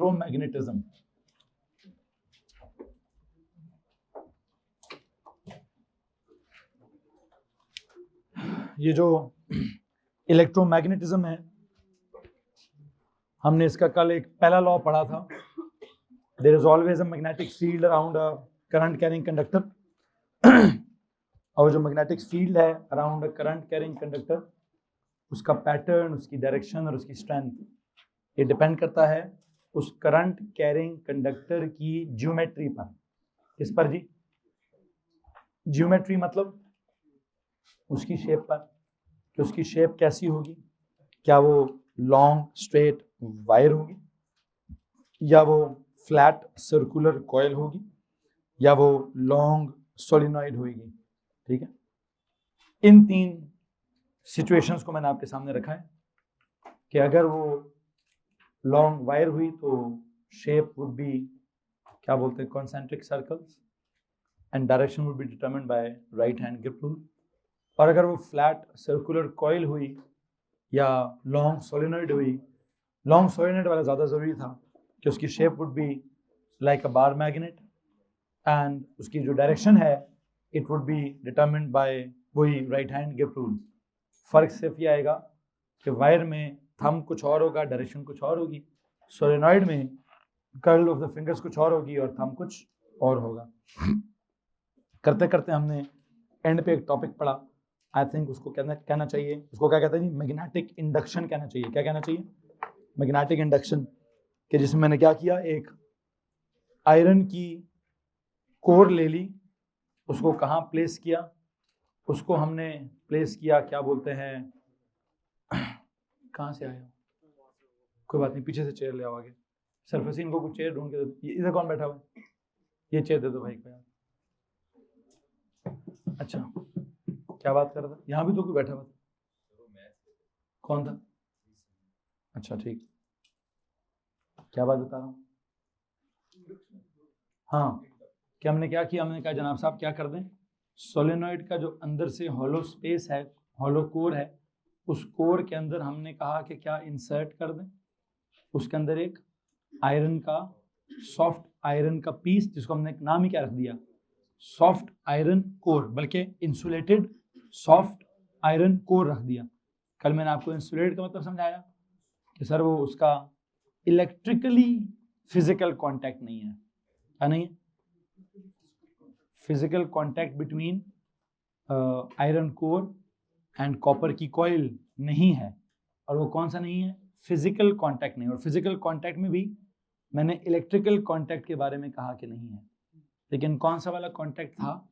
Electromagnetism. ये जो electromagnetism है, हमने इसका कल एक पहला लॉ पढ़ा था, there is always a magnetic field around a current carrying conductor. और जो मैग्नेटिक फील्ड है around a current carrying conductor, उसका पैटर्न, उसकी डायरेक्शन और उसकी स्ट्रेंथ, ये डिपेंड करता है उस करंट कैरिंग कंडक्टर की ज्योमेट्री पर। किस पर जी? ज्योमेट्री मतलब उसकी शेप पर, कि उसकी शेप कैसी होगी, क्या वो लॉन्ग स्ट्रेट वायर होगी, या वो फ्लैट सर्कुलर कॉइल होगी, या वो लॉन्ग सोलिनॉइड होगी। ठीक है, इन तीन सिचुएशंस को मैंने आपके सामने रखा है कि अगर वो लॉन्ग वायर हुई तो शेप वुड बी, क्या बोलते हैं, concentric circles, and direction would be determined bye right hand grip rule. और अगर वो फ्लैट सर्कुलर कॉइल हुई या लॉन्ग सोलिनॉइड हुई, लॉन्ग सोलिनॉइड वाला ज़्यादा ज़रूरी था कि उसकी shape would be like a bar magnet, and उसकी जो डायरेक्शन है it would be determined bye वही राइट हैंड ग्रिप रूल। फर्क सिर्फ ये आएगा कि वायर में थंब कुछ और होगा, डायरेक्शन कुछ और होगी, सोलेनॉइड में कर्ल ऑफ द फिंगर्स कुछ और होगी और थंब कुछ और होगा। करते करते हमने एंड पे एक टॉपिक पढ़ा, आई थिंक उसको कहना चाहिए, उसको क्या कहते हैं जी, मैग्नेटिक इंडक्शन कहना चाहिए। क्या कहना चाहिए? Magnetic induction. कि जिसमें मैंने क्या किया, एक आयरन की कोर ले ली, उसको कहाँ प्लेस किया, उसको हमने प्लेस किया, क्या बोलते हैं, कहाँ से आया, कोई बात नहीं, पीछे से चेयर ले आओ आगे। सरफसीन को कुछ चेयर ढूंढ के दो। इधर कौन बैठा हुआ है? ये चेयर दे दो भाई को यार। अच्छा, क्या बात कर रहा था? यहाँ भी तो कोई बैठा हुआ था, कौन था? अच्छा ठीक, क्या बात बता रहा हूँ? हाँ, कि हमने क्या किया, हमने कहा जनाब साहब क्या कर दें, सोलेनॉइड का जो अंदर से हॉलो स्पेस है, हॉलो कोर है, उस कोर के अंदर हमने कहा कि क्या इंसर्ट कर दें, उसके अंदर एक आयरन का, सॉफ्ट आयरन का पीस, जिसको हमने एक नाम ही क्या रख दिया, सॉफ्ट आयरन कोर, बल्कि इंसुलेटेड सॉफ्ट आयरन कोर रख दिया। कल मैंने आपको इंसुलेटेड का मतलब समझाया कि सर वो उसका इलेक्ट्रिकली फिजिकल कांटेक्ट नहीं है, क्या नहीं है? Physical contact between iron core and copper की कॉइल नहीं है। और वो कौन सा नहीं है? फिजिकल कांटेक्ट नहीं। और फिजिकल कांटेक्ट में भी मैंने इलेक्ट्रिकल कांटेक्ट के बारे में कहा कि नहीं है, लेकिन कौन सा वाला कांटेक्ट था?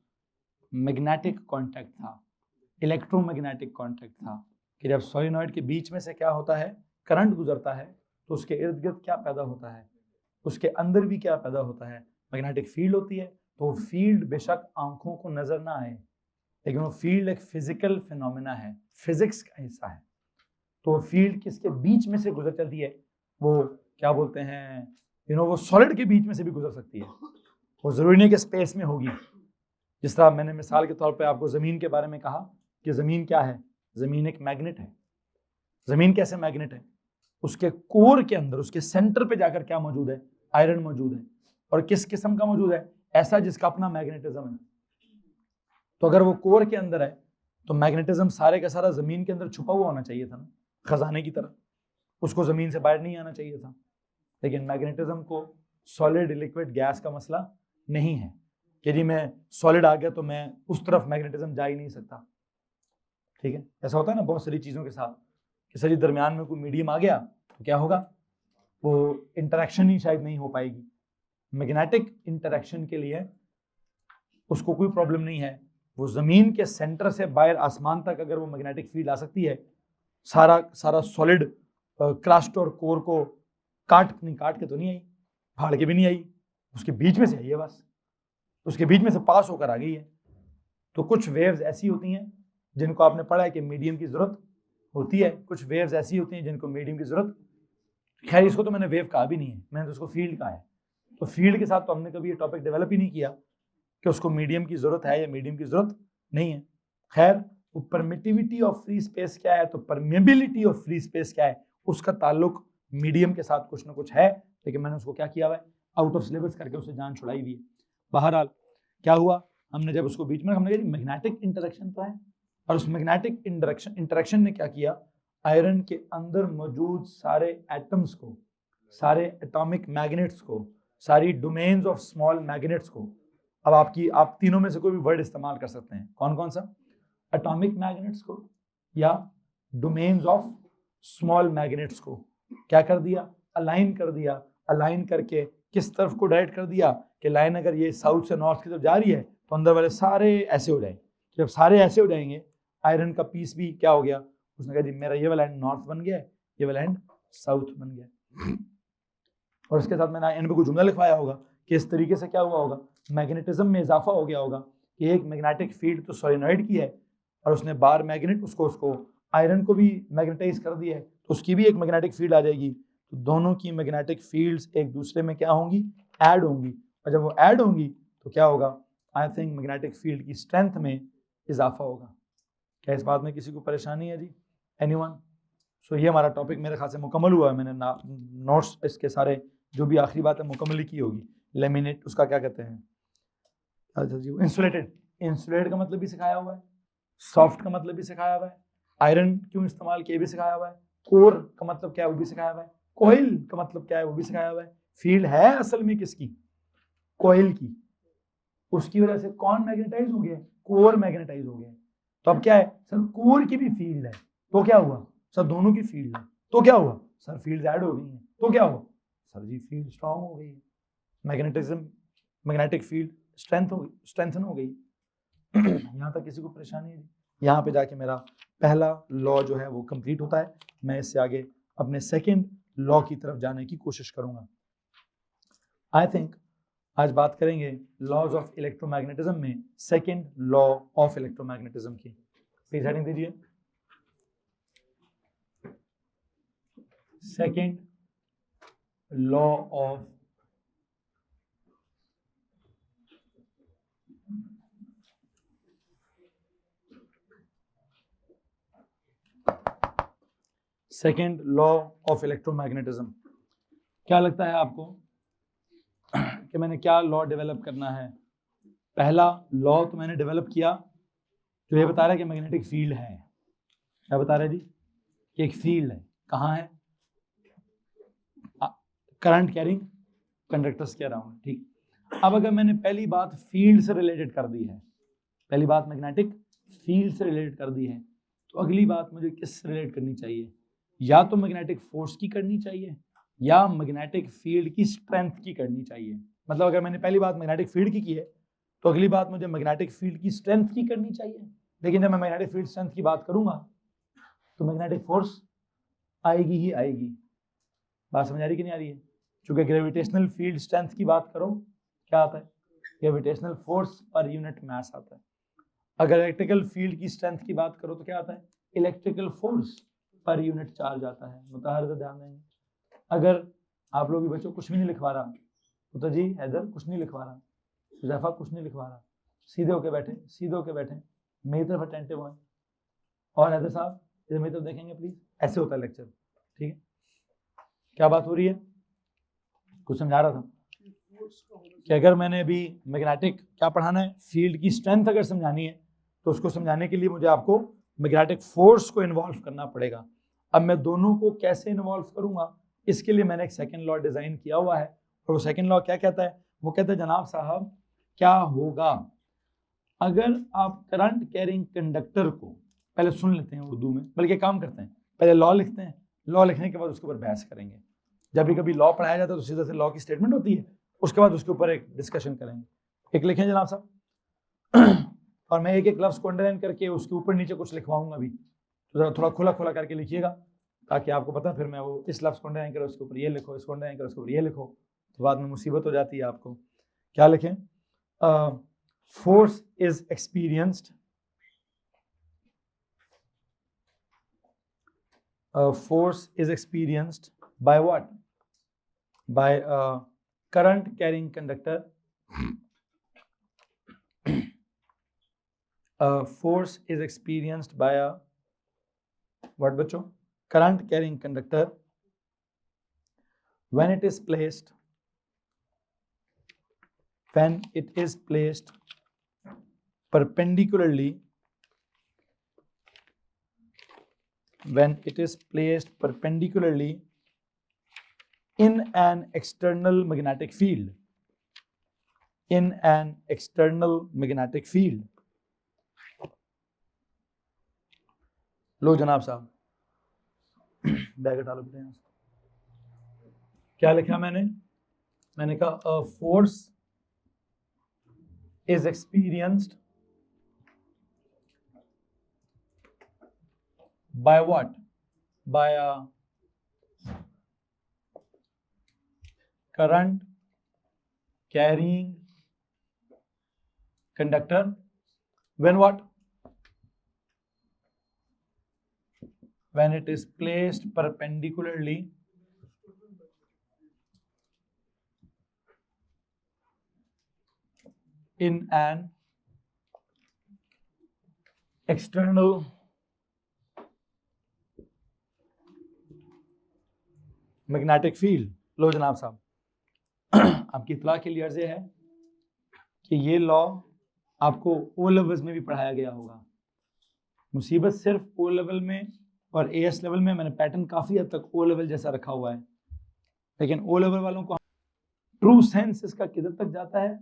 मैग्नेटिक कांटेक्ट था, इलेक्ट्रोमैग्नेटिक कांटेक्ट था। कि जब सोलेनॉइड के बीच में से क्या होता है, करंट गुजरता है, तो उसके इर्द गिर्द क्या पैदा होता है, उसके अंदर भी क्या पैदा होता है, मैग्नेटिक फील्ड होती है। तो फील्ड बेशक आंखों को नजर ना आए, लेकिन वो फील्ड एक फिजिकल फिनोमेना है, फिजिक्स का हिस्सा है। तो फील्ड किसके बीच में से गुजर चलती है, वो क्या बोलते हैं, वो सॉलिड के बीच में से भी गुजर सकती है, वो जरूरी नहीं कि स्पेस में होगी। जिस तरह मैंने मिसाल के तौर पे आपको जमीन के बारे में कहा कि जमीन क्या है, जमीन एक मैग्नेट है। जमीन कैसे मैग्नेट है? उसके कोर के अंदर, उसके सेंटर पे जाकर क्या मौजूद है? आयरन मौजूद है। और किस किस्म का मौजूद है? ऐसा जिसका अपना मैग्नेटिज्म है। तो अगर वो कोर के अंदर है तो मैग्नेटिज्म सारे का सारा जमीन के अंदर छुपा हुआ होना चाहिए था ना, खजाने की तरह, उसको जमीन से बाहर नहीं आना चाहिए था। लेकिन मैग्नेटिज्म को सॉलिड लिक्विड गैस का मसला नहीं है कि जी मैं सॉलिड आ गया तो मैं उस तरफ मैग्नेटिज्म जा ही नहीं सकता। ठीक है, ऐसा होता है ना बहुत सारी चीज़ों के साथ कि सर दरमियान में कोई मीडियम आ गया तो क्या होगा, वो इंटरेक्शन ही शायद नहीं हो पाएगी। मैग्नेटिक इंटरेक्शन के लिए उसको कोई प्रॉब्लम नहीं है, वो ज़मीन के सेंटर से बाहर आसमान तक अगर वो मैग्नेटिक फील्ड आ सकती है, सारा सॉलिड क्रस्ट और कोर को काट के तो नहीं आई, फाड़ के भी नहीं आई, उसके बीच में से आई है, बस उसके बीच में से पास होकर आ गई है। तो कुछ वेव्स ऐसी होती हैं जिनको आपने पढ़ा है कि मीडियम की जरूरत होती है, कुछ वेव्स ऐसी होती हैं जिनको मीडियम की जरूरत, खैर इसको तो मैंने वेव कहा भी नहीं है, मैंने तो उसको फील्ड कहा है। तो फील्ड के साथ तो हमने कभी ये टॉपिक डेवलप ही नहीं किया कि उसको मीडियम की जरूरत है या मीडियम की जरूरत नहीं है। खैर वो परमिटिविटी ऑफ फ्री स्पेस क्या है, तो परमेबिलिटी ऑफ फ्री स्पेस क्या है, उसका ताल्लुक मीडियम के साथ कुछ ना कुछ है, लेकिन मैंने उसको क्या किया हुआ है, आउट ऑफ सिलेबस करके उससे जान छुड़ाई हुई है। बहरहाल क्या हुआ, हमने जब उसको बीच में हमने कहा मैग्नेटिक इंटरेक्शन तो है, और उस मैग्नेटिक इंटरेक्शन ने क्या किया, आयरन के अंदर मौजूद सारे एटम्स को, सारे एटॉमिक मैग्नेट्स को, सारी डोमेन्स ऑफ स्मॉल मैग्नेट्स को, अब आप तीनों में से कोई भी वर्ड इस्तेमाल कर सकते हैं, कौन कौन सा, एटॉमिक मैग्नेट्स को या डोमेन्स ऑफ स्मॉल मैग्नेट्स को क्या कर दिया, अलाइन कर दिया। अलाइन करके किस तरफ को डायरेक्ट कर दिया कि लाइन अगर ये साउथ से नॉर्थ की तरफ जा रही है तो अंदर वाले सारे ऐसे हो जाएंगे। जब सारे ऐसे हो जाएंगे, आयरन का पीस भी क्या हो गया, उसने कहा जी मेरा ये वाला एंड नॉर्थ बन गया, ये वाला एंड साउथ बन गया। और उसके साथ मैंने एंड में कोई जुमला लिखवाया होगा कि इस तरीके से क्या हुआ होगा, मैग्नेटिज्म में इजाफा हो गया होगा कि एक मैग्नेटिक फील्ड तो सोलेनॉइड की है और उसने बार मैग्नेट उसको आयरन को भी मैग्नेटाइज कर दिया है, तो उसकी भी एक मैग्नेटिक फील्ड आ जाएगी। तो दोनों की मैग्नेटिक फील्ड्स एक दूसरे में क्या होंगी, ऐड होंगी, और जब वो ऐड होंगी तो क्या होगा, आई थिंक मैग्नेटिक फील्ड की स्ट्रेंथ में इजाफा होगा। क्या इस बात में किसी को परेशानी है जी, एनीवन? सो ये हमारा टॉपिक मेरे ख्याल से मुकम्मल हुआ है। मैंने नोट्स इसके सारे जो भी आखिरी बात है मुकम्मल की होगी। लेमिनेट उसका क्या कहते हैं, अच्छा जी, इंसुलेटेड, इंसुलेट का मतलब भी सिखाया हुआ है, सॉफ्ट का मतलब भी सिखाया हुआ है, आयरन क्यों इस्तेमाल किए भी सिखाया हुआ है, कोर का मतलब क्या है वो भी सिखाया हुआ है, कोयल का मतलब क्या है वो भी सिखाया हुआ है। फील्ड है असल में किसकी, कोयल की, उसकी वजह से कौन मैग्नेटाइज हो गया, कोर मैग्नेटाइज हो गया। तो अब क्या है सर, कोर की भी फील्ड है तो क्या हुआ सर, दोनों की फील्ड है तो क्या हुआ सर, फील्ड ऐड हो गई है तो क्या हुआ सर जी, फील्ड स्ट्रांग हो गई है, मैग्नेटिज्म मैग्नेटिक फील्ड स्ट्रेंथन हो गई। यहाँ तक किसी को परेशानी है? यहाँ पे जाके मेरा पहला लॉ जो है वो कंप्लीट होता है। मैं इससे आगे अपने सेकंड लॉ की तरफ जाने की कोशिश करूंगा। आई थिंक आज बात करेंगे लॉज ऑफ इलेक्ट्रोमैग्नेटिज्म में सेकंड लॉ ऑफ इलेक्ट्रोमैग्नेटिज्म की। प्लीज हेडिंग दीजिए, second law of second law of electromagnetism. क्या लगता है आपको कि मैंने क्या लॉ डेवलप करना है? पहला लॉ तो मैंने डेवलप किया जो ये बता रहा है कि मैग्नेटिक फील्ड है। क्या बता रहा है जी, कि एक फील्ड है, कहाँ है, करंट कैरिंग कंडक्टर्स के अराउंड, ठीक। अब अगर मैंने पहली बात फील्ड से रिलेटेड कर दी है, पहली बात मैग्नेटिक फील्ड से रिलेटेड कर दी है, तो अगली बात मुझे किससे रिलेट करनी चाहिए, या तो मैग्नेटिक फोर्स की करनी चाहिए या मैग्नेटिक फील्ड की स्ट्रेंथ की करनी चाहिए। मतलब अगर मैंने पहली बात मैग्नेटिक फील्ड की है तो अगली बात मुझे मैग्नेटिक फील्ड की स्ट्रेंथ की करनी चाहिए। लेकिन जब मैं मैग्नेटिक फील्ड स्ट्रेंथ की बात करूंगा तो मैग्नेटिक फोर्स आएगी ही आएगी। बात समझ आ रही कि नहीं आ रही है? चूंकि ग्रेविटेशनल फील्ड स्ट्रेंथ की बात करो क्या आता है, gravitational force per unit mass आता है। अगर इलेक्ट्रिकल फील्ड की स्ट्रेंथ की बात करो तो क्या आता है, electrical force per unit charge आता है। मुताहर ध्यान देंगे। अगर आप लोग बच्चों कुछ भी नहीं लिखवा रहा तो जी हैदर कुछ नहीं लिखवा रहा, हुज़ैफा कुछ नहीं लिखवा रहा, सीधे होके बैठे, सीधे होके बैठे, मेरी तरफ अटेंटिव हैं। और हैदर साहब इधर मेरी तरफ देखेंगे प्लीज, ऐसे होता है लेक्चर, ठीक है। क्या बात हो रही है, कुछ समझा रहा था कि अगर मैंने अभी मैग्नेटिक क्या पढ़ाना है, फील्ड की स्ट्रेंथ अगर समझानी है तो उसको समझाने के लिए मुझे आपको मैग्नेटिक फोर्स को इन्वॉल्व करना पड़ेगा। अब मैं दोनों को कैसे इन्वॉल्व करूंगा, इसके लिए मैंने एक सेकंड लॉ डिजाइन किया हुआ है। और वो सेकंड लॉ क्या कहता है, वो कहता है जनाब साहब क्या होगा अगर आप करंट कैरिंग कंडक्टर को, पहले सुन लेते हैं उर्दू में, बल्कि काम करते हैं पहले लॉ लिखते हैं, लॉ लिखने के बाद उसके ऊपर बहस करेंगे। जब भी कभी लॉ पढ़ाया जाता है तो सीधा से लॉ की स्टेटमेंट होती है, उसके बाद उसके ऊपर एक डिस्कशन करेंगे। एक लिखें जनाब साहब और मैं एक एक लफ्ज़ को अंडरलाइन करके उसके ऊपर नीचे कुछ लिखवाऊंगा भी, तो जरा थोड़ा खुला खुला करके लिखिएगा ताकि आपको पता फिर मैं वो इस लफ्ज़ को अंडरलाइन करो उसके ऊपर ये लिखो, इसको अंडरलाइन करो उसके ऊपर ये लिखो, तो बाद में मुसीबत हो जाती है आपको। क्या लिखें, force is experienced, force is experienced by what, by a current carrying conductor. Force is experienced by a what बच्चों, current carrying conductor when it is placed perpendicularly in an external magnetic field, लो जनाब साहब bag हटा लो बेटा यहाँ से। क्या लिखा मैंने कहा a force is experienced by what? By a current carrying conductor when what? When it is placed perpendicularly in an external magnetic field। लो जनाब साहब आपकी इत्तला के लिए अर्ज़ है कि ये लॉ आपको ओ लेवल्स में भी पढ़ाया गया होगा। मुसीबत सिर्फ ओ लेवल में और एएस लेवल में मैंने पैटर्न काफ़ी हद तक ओ लेवल जैसा रखा हुआ है, लेकिन ओ लेवल वालों को ट्रू सेंस इसका किधर तक जाता है।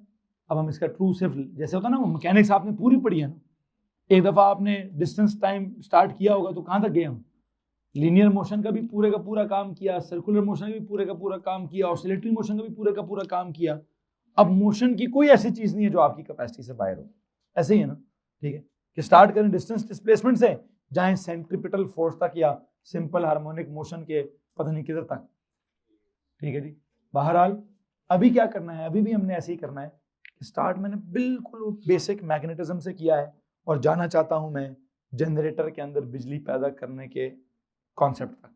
अब हम इसका ट्रू सिर्फ जैसे होता है ना, वो मैकेनिक्स आपने पूरी पढ़ी है ना, एक दफ़ा आपने डिस्टेंस टाइम स्टार्ट किया होगा तो कहाँ तक गए हम, लीनियर मोशन का भी पूरे का पूरा काम किया, सर्कुलर मोशन का भी पूरे का पूरा काम किया, ऑसिलेटरी मोशन का भी पूरे का पूरा काम किया। अब मोशन की कोई ऐसी चीज़ नहीं है जो आपकी कैपेसिटी से बाहर हो, ऐसे ही है ना, ठीक है, कि स्टार्ट करें डिस्टेंस डिस्प्लेसमेंट से, जाएं सेंट्रीपिटल फोर्स तक या सिंपल हार्मोनिक मोशन के पता नहीं किधर तक, ठीक है जी। बहरहाल अभी क्या करना है, अभी भी हमने ऐसे ही करना है। स्टार्ट मैंने बिल्कुल बेसिक मैग्नेटिज्म से किया है और जाना चाहता हूं मैं जनरेटर के अंदर बिजली पैदा करने के कॉन्सेप्ट तक,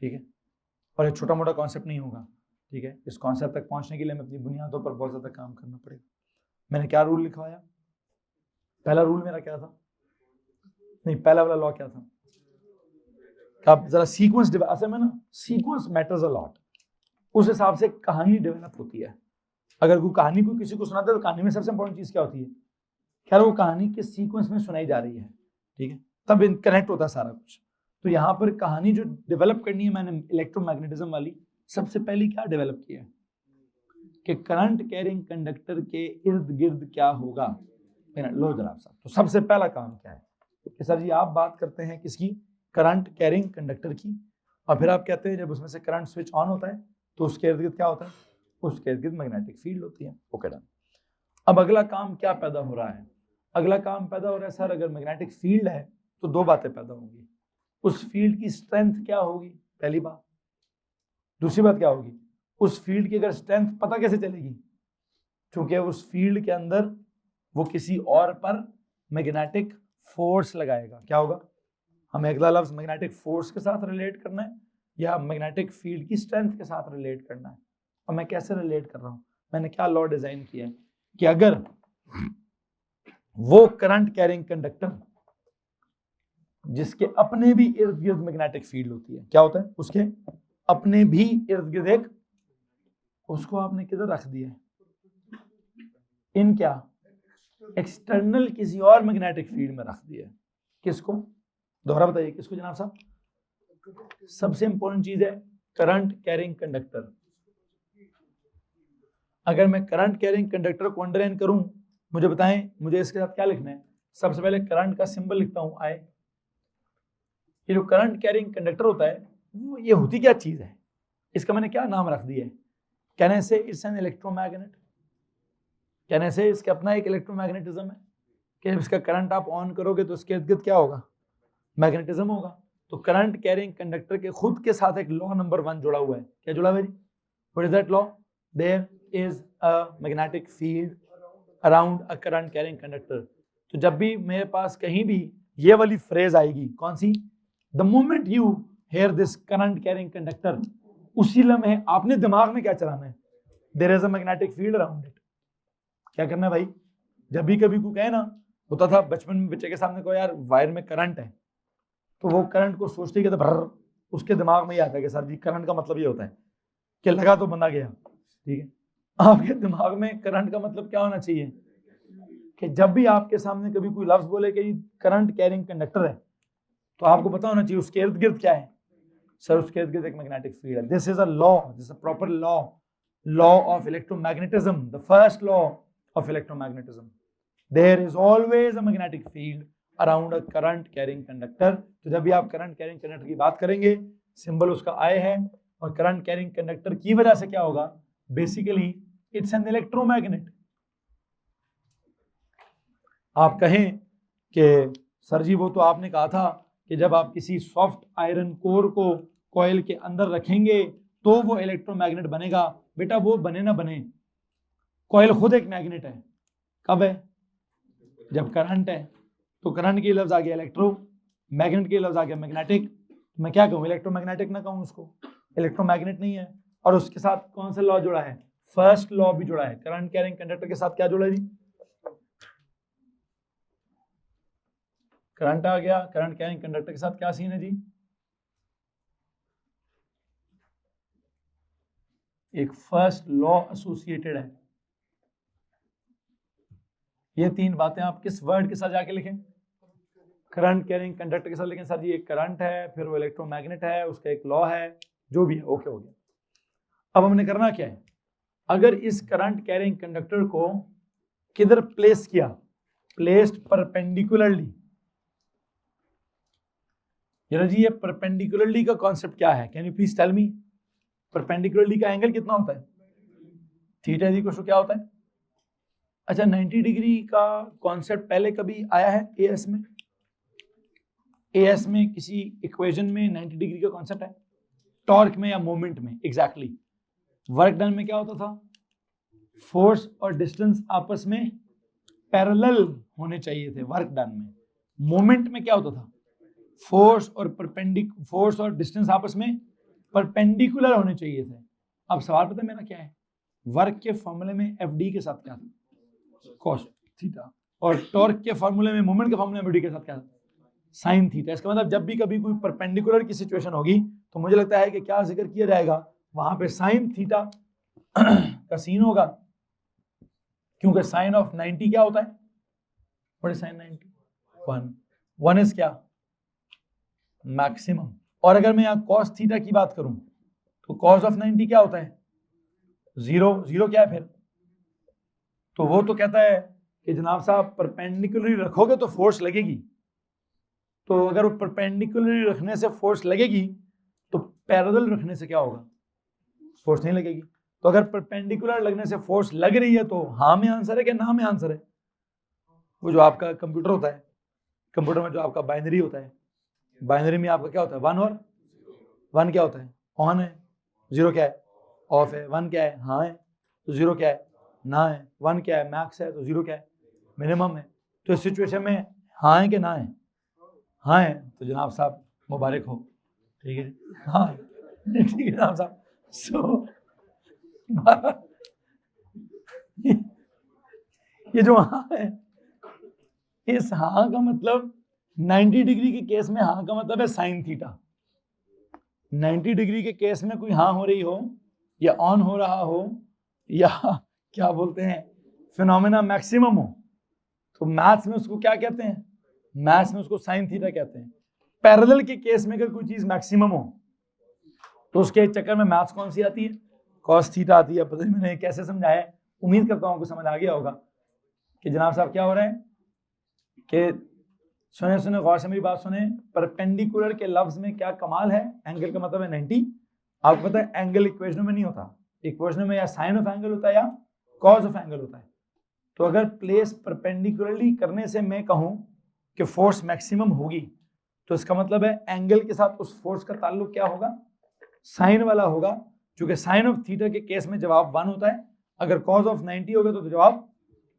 ठीक है। और ये छोटा मोटा कॉन्सेप्ट नहीं होगा, ठीक है। इस कॉन्सेप्ट तक पहुंचने के लिए हमें अपनी बुनियादों पर बहुत ज़्यादा काम करना पड़ेगा। मैंने क्या रूल लिखवाया, पहला रूल मेरा क्या था, नहीं पहला वाला लॉ क्या था, अब जरा सीक्वेंस असल में ना सीक्वेंस मैटर्स अ लॉट, उस हिसाब से कहानी डेवलप होती है। अगर कोई कहानी को किसी को सुनाते हैं तो कहानी में सबसे इंपॉर्टेंट चीज़ क्या होती है, खैर वो कहानी किस सीक्वेंस में सुनाई जा रही है, ठीक है, तब कनेक्ट होता है सारा कुछ। तो यहाँ पर कहानी जो डेवलप करनी है मैंने इलेक्ट्रोमैग्नेटिज्म वाली, सबसे पहले क्या डेवलप किया है कि करंट कैरिंग कंडक्टर के इर्द गिर्द क्या होगा। लो जनाब साहब, तो सबसे पहला काम क्या है कि सर जी आप बात करते हैं किसकी, करंट कैरिंग कंडक्टर की, और फिर आप कहते हैं जब उसमें से करंट स्विच ऑन होता है तो उसके इर्द गिर्द क्या होता है, उसके इर्द गिर्द मैग्नेटिक फील्ड होती है। Okay done. अब अगला काम क्या पैदा हो रहा है, अगला काम पैदा हो रहा है सर अगर मैग्नेटिक फील्ड है तो दो बातें पैदा होंगी, उस फील्ड की स्ट्रेंथ क्या होगी पहली बात, दूसरी बात क्या होगी, उस फील्ड की अगर स्ट्रेंथ पता कैसे चलेगी, क्योंकि उस फील्ड के अंदर वो किसी और पर मैग्नेटिक फोर्स लगाएगा। क्या होगा, हमें अगला लफ्ज मैग्नेटिक फोर्स के साथ रिलेट करना है या मैग्नेटिक फील्ड की स्ट्रेंथ के साथ रिलेट करना है। और मैं कैसे रिलेट कर रहा हूं, मैंने क्या लॉ डिजाइन किया है कि अगर वो करंट कैरिंग कंडक्टर जिसके अपने भी इर्द गिर्द मैग्नेटिक फील्ड होती है, क्या होता है उसके अपने भी इर्द गिर्द एक, उसको आपने किधर रख दिया है, इन क्या एक्सटर्नल किसी और मैग्नेटिक फील्ड में रख दिया है। किसको, दोहरा बताइए किसको जनाब साहब, सबसे इंपॉर्टेंट चीज है करंट कैरिंग कंडक्टर। अगर मैं करंट कैरिंग कंडक्टर को अंडरलाइन करूं, मुझे बताएं मुझे इसके साथ क्या लिखना है। सबसे पहले करंट का सिंबल लिखता हूं आई। ये जो करंट कैरिंग कंडक्टर होता है वो ये होती क्या चीज है, इसका मैंने क्या नाम रख दिया है, कहने से इट्स एन इलेक्ट्रोमैग्नेट, कहने से इसका अपना एक इलेक्ट्रोमैग्नेटिज्म है कि जब इसका करंट आप ऑन करोगे तो उसके इर्द गिर्द क्या होगा, मैग्नेटिज्म होगा। तो करंट कैरिंग कंडक्टर के खुद के साथ एक लॉ नंबर 1 जुड़ा हुआ है। क्या जुड़ा हुआ है, what is that law, there is a magnetic field around a current carrying conductor. तो जब भी मेरे पास कहीं भी ये वाली फ्रेज आएगी, कौन सी, the moment you hear this current carrying conductor, उसी लम्हे आपने दिमाग में क्या चलाना है, there is a magnetic field around it. क्या करना है भाई, जब भी कभी को कहे ना, होता था बचपन में बच्चे के सामने को यार वायर में करंट है, तो वो करंट को सोचते ही तो भर उसके दिमाग में ही आता है कि सर जी करंट का मतलब ये होता है कि लगा तो बंदा गया, ठीक है। आपके दिमाग में करंट का मतलब क्या होना चाहिए कि जब भी आपके सामने कभी कोई लफ्ज बोले कि करंट कैरिंग कंडक्टर है, तो आपको पता होना चाहिए उसके इर्द गिर्द क्या है। सर उसके इर्द गिर्द एक मैग्नेटिक फील्ड है। This is a law, this is a proper law of electromagnetism, the first law of electromagnetism. There is always a magnetic field around a current carrying conductor. तो जब भी आप करंट कैरिंग कंडक्टर की बात करेंगे, symbol उसका आई है, और करंट कैरिंग कंडक्टर की वजह से क्या होगा, बेसिकली इट्स एन इलेक्ट्रोमैग्नेट। आप कहें कि सर जी वो तो आपने कहा था कि जब आप किसी सॉफ्ट आयरन कोर को कॉइल के अंदर रखेंगे तो वो इलेक्ट्रोमैग्नेट बनेगा। बेटा वो बने ना बने, कॉइल खुद एक मैग्नेट है। कब है, जब करंट है। तो करंट के लफ्ज आ गया इलेक्ट्रो, मैग्नेट के लफ्ज आ गया मैग्नेटिक। मैं क्या कहूँ, इलेक्ट्रोमैग्नेटिक ना कहूँ उसको, इलेक्ट्रोमैग्नेट नहीं है। और उसके साथ कौन सा लॉ जुड़ा है, फर्स्ट लॉ भी जुड़ा है। करंट कैरिंग कंडक्टर के साथ क्या जुड़ा है जी, करंट आ गया। करंट कैरिंग कंडक्टर के साथ क्या सीन है जी, एक फर्स्ट लॉ एसोसिएटेड है। ये तीन बातें आप किस वर्ड के साथ जाके लिखें, करंट कैरिंग कंडक्टर के साथ लिखें। सर जी एक करंट है, फिर वो इलेक्ट्रोमैग्नेट है, उसका एक लॉ है, जो भी है, ओके हो गया। अब हमने करना क्या है, अगर इस करंट कैरिंग कंडक्टर को किधर प्लेस किया, प्लेस्ड परपेंडिकुलरली। यानी जी ये परपेंडिकुलरली का कॉन्सेप्ट क्या है, can you please tell me. Perpendicularly का एंगल कितना होता है, थीटा इज इक्वल टू क्या होता है। अच्छा 90 डिग्री का कॉन्सेप्ट पहले कभी आया है एएस में, एएस में किसी इक्वेशन में 90 डिग्री का कॉन्सेप्ट है, टॉर्क में या मोमेंट में। एग्जैक्टली वर्क डन में क्या होता था, फोर्स और डिस्टेंस आपस में पैरेलल होने चाहिए थे वर्क डन में। मोमेंट में क्या होता था, फोर्स और डिस्टेंस आपस में परपेंडिकुलर होने चाहिए थे। अब सवाल पता है मेरा क्या है, वर्क के फॉर्मूले में एफडी के साथ क्या था, कॉस थीटा, और टॉर्क के फॉर्मूले में, मोमेंट के फॉर्मूले में डी के साथ क्या था, साइन थीटा। इसका मतलब जब भी कभी कोई परपेंडिकुलर की सिचुएशन होगी तो मुझे लगता है कि क्या जिक्र किया जाएगा, वहां पे साइन थीटा का सीन होगा, क्योंकि साइन ऑफ 90 क्या होता है, व्हाट इज साइन 90, 1 इज क्या, मैक्सिमम। और अगर मैं यहाँ कॉस थीटा की बात करूं तो कॉस ऑफ 90 क्या होता है, 0, 0 क्या है फिर। तो वो तो कहता है कि जनाब साहब परपेंडिकुलरली रखोगे तो फोर्स लगेगी, तो अगर वो परपेंडिकुलरली रखने से फोर्स लगेगी तो पैरेलल रखने से क्या होगा, फोर्स नहीं लगेगी। तो अगर परपेंडिकुलर लगने से फोर्स लग रही है तो हाँ में आंसर है कि ना में आंसर है। वो जो आपका कंप्यूटर होता है, कंप्यूटर में जो आपका बाइनरी होता है, बाइनरी में आपका क्या होता है, 1 और 1 क्या होता है, ऑन है, 0 क्या है, ऑफ है, 1 क्या है, हाँ है, तो 0 क्या है, ना है, 1 क्या है, मैक्स है, तो 0 क्या है, मिनिमम है। तो इस सिचुएशन में हाँ है कि ना है, हाँ है, तो जनाब साहब मुबारक हो, ठीक है, हाँ ठीक है जनाब साहब। सो ये जो हाँ है, इस हाँ का मतलब 90 डिग्री के केस में हाँ का मतलब है साइन थीटा। 90 डिग्री के केस में कोई हाँ हो रही हो या ऑन हो रहा हो या क्या बोलते हैं फिनोमेना मैक्सिमम हो, तो मैथ्स में उसको क्या कहते हैं, मैथ्स में उसको साइन थीटा कहते हैं। पैरेलल के केस में अगर कोई चीज मैक्सिमम हो तो उसके चक्कर में मैथ्स कौन सी आती है, कॉस थीटा आती है। पता नहीं मैंने कैसे समझाया है, उम्मीद करता हूँ आपको समझ आ गया होगा कि जनाब साहब क्या हो रहा है कि सुने सुने गौर से मेरी बात सुने, परपेंडिकुलर के लफ्ज में क्या कमाल है, एंगल का मतलब है 90। आपको पता है एंगल इक्वेशनों में नहीं होता, इक्वेशनों में या साइन ऑफ एंगल होता है या कॉज ऑफ एंगल होता है। तो अगर प्लेस परपेंडिकुलरली करने से मैं कहूं कि फोर्स मैक्सिमम होगी, तो इसका मतलब है एंगल के साथ उस फोर्स का ताल्लुक क्या होगा, साइन वाला होगा, क्योंकि साइन ऑफ थीटा के केस में जवाब 1 होता है। अगर कॉज ऑफ 90 होगा तो जवाब,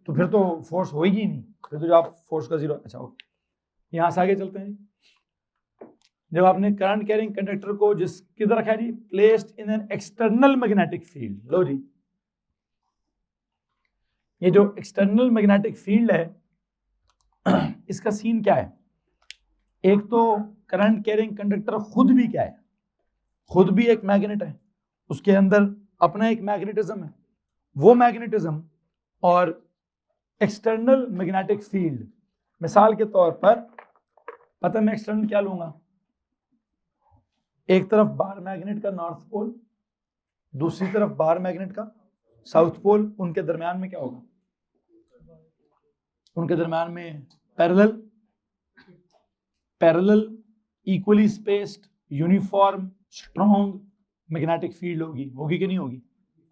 तो फिर तो फोर्स होगी ही नहीं, फिर तो जवाब फोर्स का 0। अच्छा ओके, यहां से आगे चलते हैं। जब आपने करंट कैरिंग कंडक्टर को जिस किधर रखा है जी, placed in an external magnetic field. लो जी, ये जो एक्सटर्नल मैग्नेटिक फील्ड है इसका सीन क्या है, एक तो करंट कैरिंग कंडक्टर खुद भी क्या है, खुद भी एक मैग्नेट है, उसके अंदर अपना एक मैग्नेटिज्म है, वो मैग्नेटिज्म और एक्सटर्नल मैग्नेटिक फील्ड, मिसाल के तौर पर पता मैं एक्सटर्नल क्या लूंगा, एक तरफ बार मैग्नेट का नॉर्थ पोल, दूसरी तरफ बार मैग्नेट का साउथ पोल, उनके दरमियान में क्या होगा, उनके दरमियान में parallel equally spaced uniform strong magnetic field होगी कि नहीं होगी,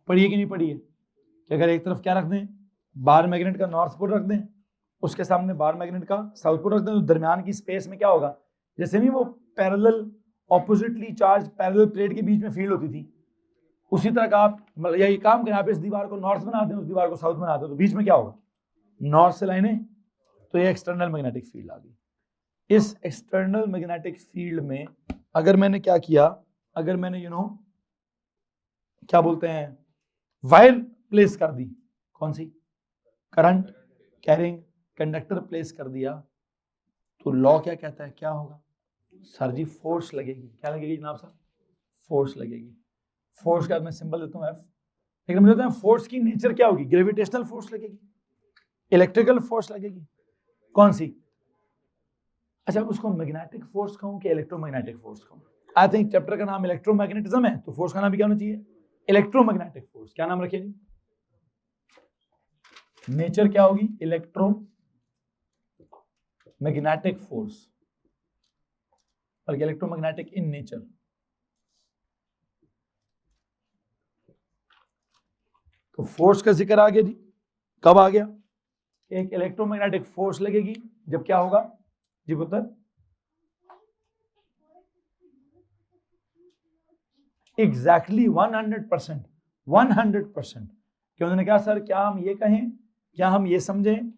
पढ़ी है कि नहीं पढ़ी है, कि अगर एक तरफ क्या रख दें, बार मैग्नेट का नॉर्थ पोल रख दें, उसके सामने बार मैग्नेट का साउथ पोल रख दें, तो दरमियान की स्पेस में क्या होगा, जैसे नहीं वो parallel oppositely charge parallel plate के बीच में फील्ड होती थी, उसी तरह का आप यही काम करें, आप इस दीवार को नॉर्थ बनाते हैं, उस दीवार को साउथ बनाते हो, तो बीच में क्या होगा, नॉर्थ से लाइनें, तो ये एक्सटर्नल मैग्नेटिक फील्ड आ गई। इस एक्सटर्नल मैग्नेटिक फील्ड में अगर मैंने क्या किया, अगर मैंने क्या बोलते हैं वायर प्लेस कर दी, कौन सी, करंट कैरिंग कंडक्टर प्लेस कर दिया, तो लॉ क्या कहता है, क्या होगा सर जी, फोर्स लगेगी, क्या लगेगी जनाब साहब, फोर्स लगेगी। फोर्स का मैं सिंबल देता हूं एफ, लेकिन मुझे बताएं फोर्स की नेचर क्या होगी, ग्रेविटेशनल फोर्स लगेगी, इलेक्ट्रिकल फोर्स लगेगी, कौन सी, अच्छा उसको मैग्नेटिक फोर्स कहूं कि इलेक्ट्रोमैग्नेटिक फोर्स कहूं, आई थिंक चैप्टर का नाम इलेक्ट्रोमैग्नेटिज्म है, तो फोर्स का नाम भी क्या होना चाहिए, इलेक्ट्रोमैग्नेटिक फोर्स। क्या नाम रखिए, नेचर क्या होगी, इलेक्ट्रोमैग्नेटिक फोर्स, बल्कि इलेक्ट्रोमैग्नेटिक इन नेचर। तो फोर्स का जिक्र आ गया जी, कब आ गया, एक इलेक्ट्रोमैग्नेटिक फोर्स लगेगी जब क्या होगा जी पुत्र, एग्जैक्टली 100%, 100%। क्यों उन्होंने कहा सर क्या हम ये कहें, क्या हम ये समझें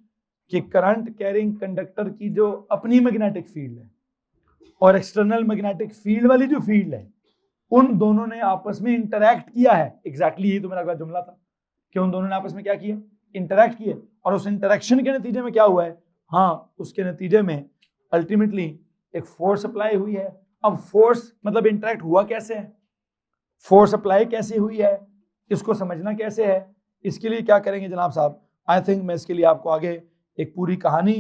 कि करंट कैरिंग कंडक्टर की जो अपनी मैग्नेटिक फील्ड है और एक्सटर्नल मैग्नेटिक फील्ड वाली जो फील्ड है, उन दोनों ने आपस में इंटरैक्ट किया है, एग्जैक्टली यही तो मेरा अगला जुमला था कि उन दोनों ने आपस में क्या किया, इंटरैक्ट किए, और उस इंटरैक्शन के नतीजे में क्या हुआ है, हाँ उसके नतीजे में अल्टीमेटली एक फोर्स अप्लाई हुई है। अब फोर्स मतलब इंटरैक्ट हुआ कैसे है, फोर्स अप्लाई कैसे हुई है, इसको समझना कैसे है, इसके लिए क्या करेंगे जनाब साहब, आई थिंक मैं इसके लिए आपको आगे एक पूरी कहानी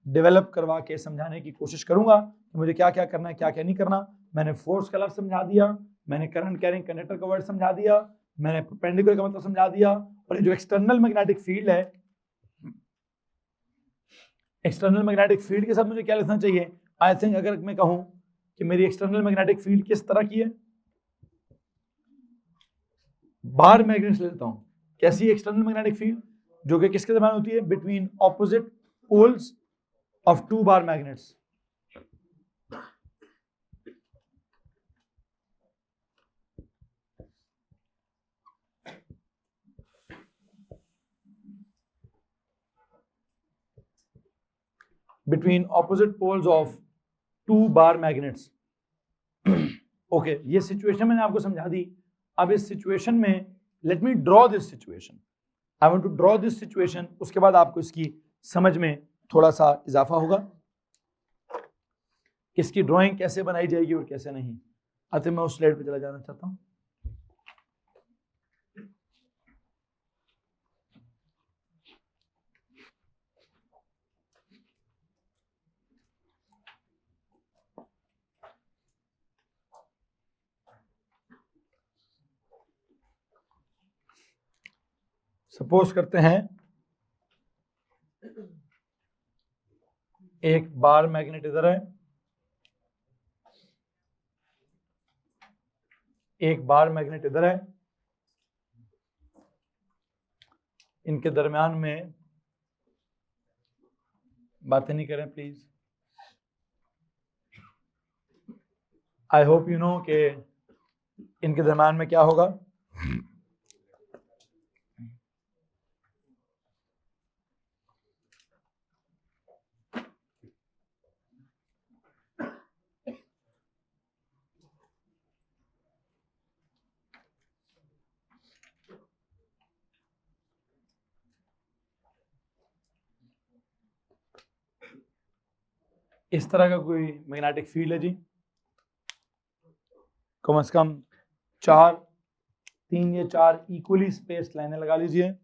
डेवलप करवा के समझाने की कोशिश करूंगा कि मुझे क्या क्या करना है, क्या क्या नहीं करना। मैंने फोर्स का लफ्ज समझा दिया, मैंने करंट कैरिंग कंडक्टर का वर्ड समझा दिया, मैंने परपेंडिकुलर का मतलब समझा दिया, और ये जो एक्सटर्नल मैग्नेटिक फील्ड है, एक्सटर्नल मैग्नेटिक फील्ड के साथ मुझे क्या लिखना चाहिए, आई थिंक अगर मैं कहूं कि मेरी एक्सटर्नल मैग्नेटिक फील्ड किस तरह की है, बार मैग्नेट्स लेता हूं, कैसी एक्सटर्नल मैग्नेटिक फील्ड, जो कि किसके दरमियान होती है, between opposite poles of two bar magnets. between opposite poles of two bar magnets। Okay, ये सिचुएशन मैंने आपको समझा दी। अब इस सिचुएशन में let me draw this situation, I want to draw this situation, उसके बाद आपको इसकी समझ में थोड़ा सा इजाफा होगा, इसकी ड्राइंग कैसे बनाई जाएगी और कैसे नहीं। आते मैं उस स्लाइड पे चला जाना चाहता हूं। सपोज करते हैं एक बार मैग्नेट इधर है, एक बार मैग्नेट इधर है, इनके दरमियान में बातें नहीं करें please. I hope you know कि इनके दरमियान में क्या होगा, इस तरह का कोई मैग्नेटिक फील्ड है जी, कम से कम 4 3 या 4 इक्वली स्पेस्ड लाइनें लगा लीजिए।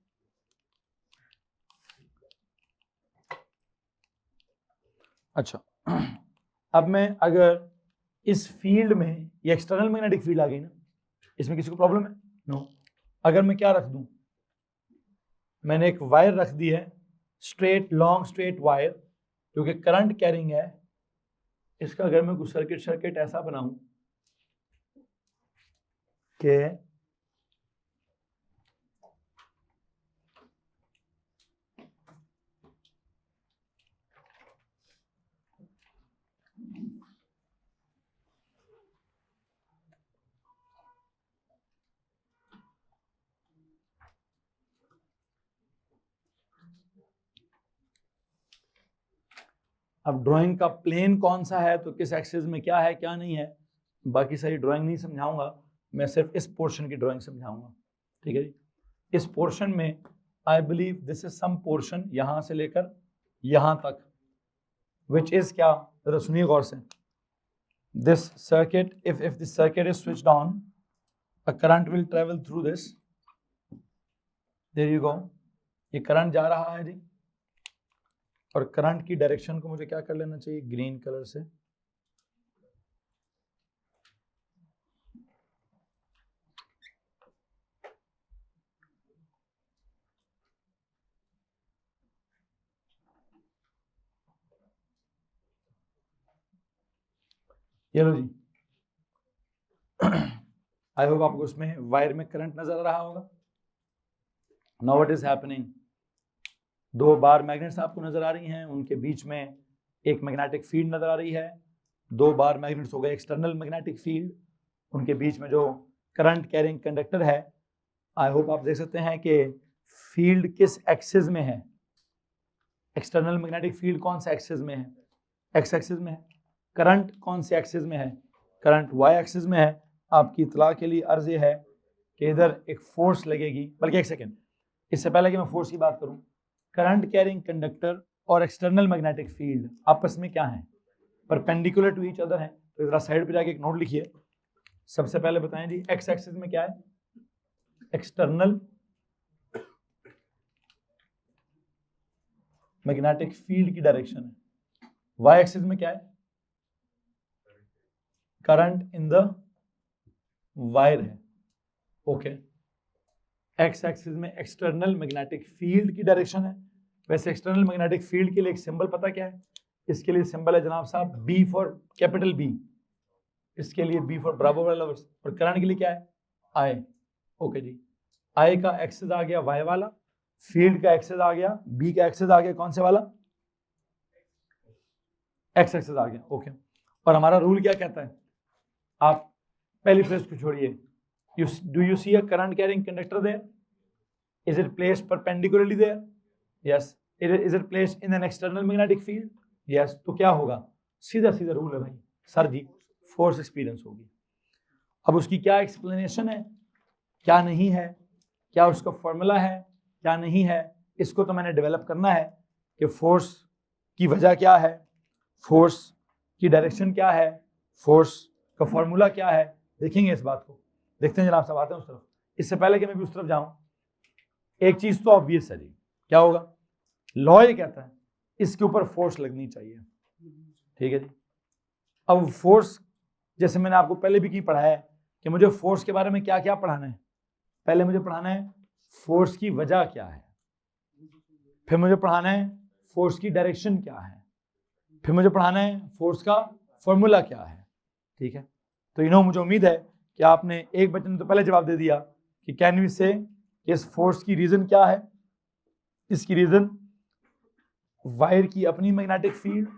अच्छा, अब मैं अगर इस फील्ड में, ये एक्सटर्नल मैग्नेटिक फील्ड आ गई ना, इसमें किसी को प्रॉब्लम है? नो। अगर मैं क्या रख दूं, मैंने एक वायर रख दी है, स्ट्रेट लॉन्ग स्ट्रेट वायर, क्योंकि करंट कैरिंग है, इसका अगर मैं कुछ सर्किट ऐसा बनाऊं कि अब ड्राइंग का प्लेन कौन सा है, तो किस एक्सिस में क्या है क्या नहीं है, बाकी सारी ड्राइंग नहीं समझाऊंगा, मैं सिर्फ इस पोर्शन की ड्राइंग समझाऊंगा। ठीक है जी। इस पोर्शन में I believe this is some portion यहां से लेकर यहां तक, विच इज क्या, जरा सुनिए गौर से। This circuit, if this circuit is switched on, a current will travel through this. There you go. ये करंट जा रहा है जी, और करंट की डायरेक्शन को मुझे क्या कर लेना चाहिए, ग्रीन कलर से। ये लो जी। आई होप आपको उसमें वायर में करंट नजर आ रहा होगा। Now what is happening, 2 bar magnets आपको नजर आ रही हैं, उनके बीच में एक मैग्नेटिक फील्ड नजर आ रही है। 2 बार मैग्नेट्स हो गए एक्सटर्नल मैग्नेटिक फील्ड, उनके बीच में जो करंट कैरिंग कंडक्टर है। आई होप आप देख सकते हैं कि फील्ड किस एक्सिस में है, एक्सटर्नल मैग्नेटिक फील्ड कौन सा एक्सिस में है, एक्स एक्सिस में है। करंट कौन से एक्सिस में है, करंट वाई एक्सिस में है। आपकी इतला के लिए अर्ज ये है कि इधर एक फोर्स लगेगी, बल्कि एक सेकेंड, इससे पहले कि मैं फोर्स की बात करूं, करंट कैरिंग कंडक्टर और एक्सटर्नल मैग्नेटिक फील्ड आपस में क्या है, परपेंडिकुलर टू ईच अदर है। तो जरा साइड पे जाके एक नोट लिखिए। सबसे पहले बताएं जी, एक्स एक्सिस में क्या है, एक्सटर्नल मैग्नेटिक फील्ड की डायरेक्शन है। वाई एक्सिस में क्या है, करंट इन द वायर है। ओके, एक्स एक्सिस में एक्सटर्नल मैग्नेटिक फील्ड की डायरेक्शन है। वैसे एक्सटर्नल मैग्नेटिक फील्ड के लिए एक सिंबल पता क्या है, इसके लिए सिंबल है जनाब साहब बी फॉर कैपिटल बी, इसके लिए बी फॉर ब्रावो वाला, और करंट के लिए क्या है, आई। ओके जी, आई का एक्सिस आ गया वाई वाला, फील्ड का एक्सिस आ गया, बी का एक्सिस आ गया कौन से वाला, एक्स एक्सिस आ गया। ओके, और हमारा रूल क्या कहता है, आप पहली फ्रेज को छोड़िए, do you see a current carrying conductor there? Is it placed perpendicularly there? Yes. Is it placed in an external magnetic field? Yes. तो क्या होगा, सीधा सीधा रूल है भाई सर जी, फोर्स एक्सपीरियंस होगी। अब उसकी क्या एक्सप्लेनेशन है, क्या नहीं है, क्या उसका फॉर्मूला है, क्या नहीं है, इसको तो मैंने डेवलप करना है कि फोर्स की वजह क्या है, फोर्स की डायरेक्शन क्या है, फोर्स का फॉर्मूला क्या है, देखेंगे इस बात को। देखते हैं जनाब साहब, आते हैं उस तरफ। इससे पहले कि मैं भी उस तरफ जाऊं, एक चीज तो ऑब्वियस है जी, क्या होगा, लॉ ये कहता है इसके ऊपर फोर्स लगनी चाहिए। ठीक है जी। अब फोर्स, जैसे मैंने आपको पहले भी की पढ़ाया है कि मुझे फोर्स के बारे में क्या क्या पढ़ाना है, पहले मुझे पढ़ाना है फोर्स की वजह क्या है, फिर मुझे पढ़ाना है फोर्स की डायरेक्शन क्या है, फिर मुझे पढ़ाना है फोर्स का फॉर्मूला क्या है। ठीक है, तो मुझे उम्मीद है कि आपने एक बच्चे ने तो पहले जवाब दे दिया कि कैन वी से इस फोर्स की रीजन क्या है, इसकी रीजन वायर की अपनी मैग्नेटिक फील्ड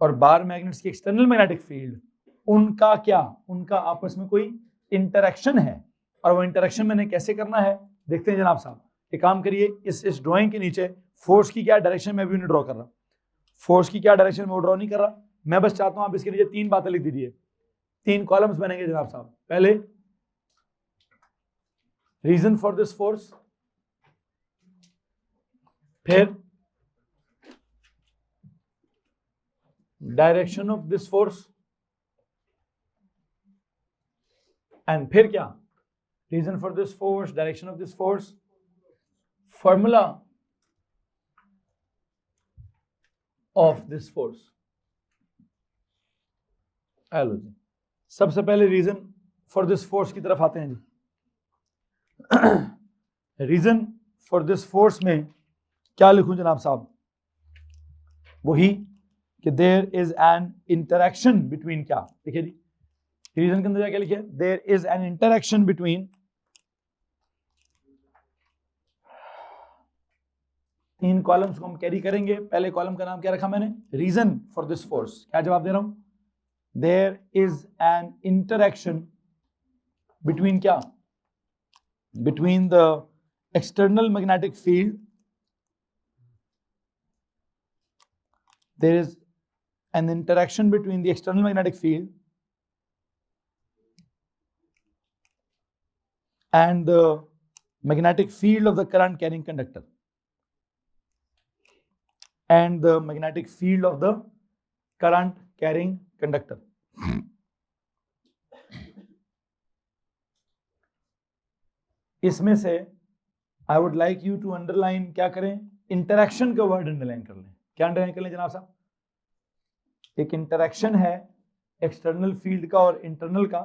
और बार मैग्नेट्स की एक्सटर्नल मैग्नेटिक फील्ड, उनका क्या, उनका आपस में कोई इंटरेक्शन है, और वो इंटरेक्शन मैंने कैसे करना है देखते हैं जनाब साहब। एक काम करिए, इस ड्राइंग के नीचे फोर्स की क्या डायरेक्शन में भी नहीं ड्रॉ कर रहा, फोर्स की क्या डायरेक्शन में वो ड्रॉ नहीं कर रहा, मैं बस चाहता हूं आप इसके नीचे 3 बातें लिख दीजिए, 3 कॉलम्स बनेंगे जनाब साहब। पहले रीजन फॉर दिस फोर्स, फिर direction of this force, and फिर क्या, reason for this force, direction of this force, formula of this force. Hello जी, सबसे पहले रीजन फॉर दिस फोर्स की तरफ आते हैं जी. रीजन फॉर दिस फोर्स में क्या लिखूं जनाब साहब? वही कि there is an interaction between, क्या देखिए जी, रीजन के अंदर क्या लिखे? There is an interaction between तीन कॉलम्स को हम कैरी करेंगे. पहले कॉलम का नाम क्या रखा मैंने? Reason for this force. क्या जवाब दे रहा हूं? There is an interaction between क्या? Between the external magnetic field, there is an interaction between the external magnetic field and the magnetic field of the current carrying conductor, and the magnetic field of the current carrying conductor. इसमें से I would like you to underline, क्या करें? Interaction का word underline कर लें. क्या underline कर लें जनाब साहब? एक इंटरेक्शन है एक्सटर्नल फील्ड का और इंटरनल का.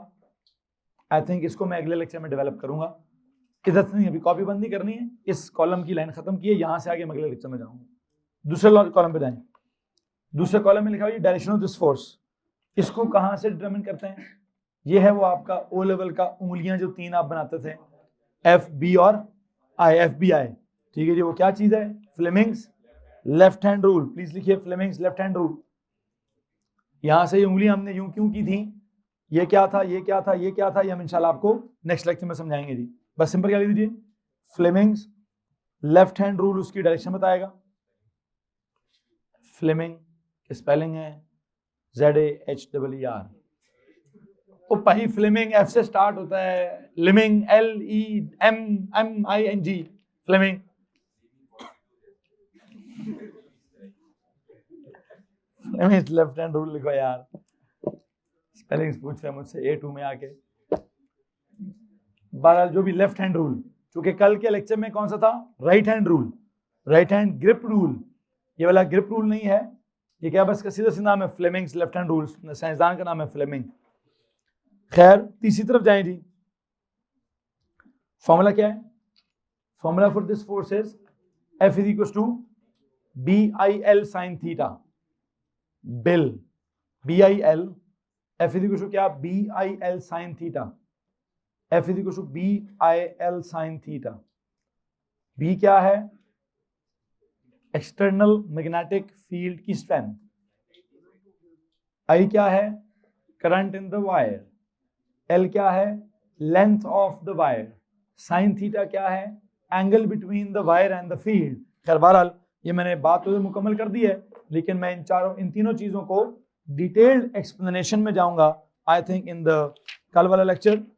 आई थिंक इसको मैं अगले लेक्चर में डेवलप करूंगा. इधर से नहीं, अभी कॉपी बंद नहीं करनी है. इस कॉलम की लाइन खत्म की है, यहां से आगे मैं अगले लेक्चर में जाऊंगा. दूसरे कॉलम पे जाएं. दूसरे कॉलम में लिखा हुआ है डायरेक्शन ऑफ दिस फोर्स. इसको कहां से डिटरमिन करते हैं? ये है वो आपका ओ लेवल का उंगलियां जो तीन आप बनाते थे, एफ बी और आई, एफ बी आई. ठीक है जी. वो क्या चीज है? Fleming's left hand rule. Please लिखिए फ्लेमिंग्स लेफ्ट हैंड रूल. यहां से ये उंगलियां हमने यूं क्यों की थी? ये क्या था, ये क्या था, ये क्या था, ये हम इंशाल्लाह आपको नेक्स्ट लेक्चर में समझाएंगे जी. बस सिंपल क्या लिख दीजिए? फ्लेमिंग्स लेफ्ट हैंड रूल उसकी डायरेक्शन बताएगा. फ्लेमिंग की स्पेलिंग है ZAHEER. वो पही फ्लेमिंग एफ से स्टार्ट होता है, lemming LEMMING, Fleming. Fleming left hand rule लिखो यार. स्पेलिंग्स पूछ रहे हैं मुझसे A2 में आके. बहरहाल जो भी लेफ्ट हैंड रूल, क्योंकि कल के लेक्चर में कौन सा था? Right hand rule, right hand grip rule. ये वाला ग्रिप रूल नहीं है, ये क्या बस का सीधा सी नाम है फ्लेमिंग्स लेफ्ट हैंड रूल. साइंसदान का नाम है फ्लेमिंग. खैर तीसरी तरफ जाएं जी. फॉर्मूला क्या है? Formula for this force is F is equal to BIL sine theta. BIL BIL, F is equal to क्या? BIL sine theta. F is equal to BIL sine theta. B क्या है? External magnetic field की strength. I क्या है? Current in the wire. L क्या है? Length of the wire. Sine theta क्या है? Angle between the wire and the field. खैर बहरहाल ये मैंने बात तो मुकम्मल कर दी है, लेकिन मैं इन तीनों चीजों को डिटेल्ड एक्सप्लेनेशन में जाऊंगा आई थिंक इन द कल वाला लेक्चर.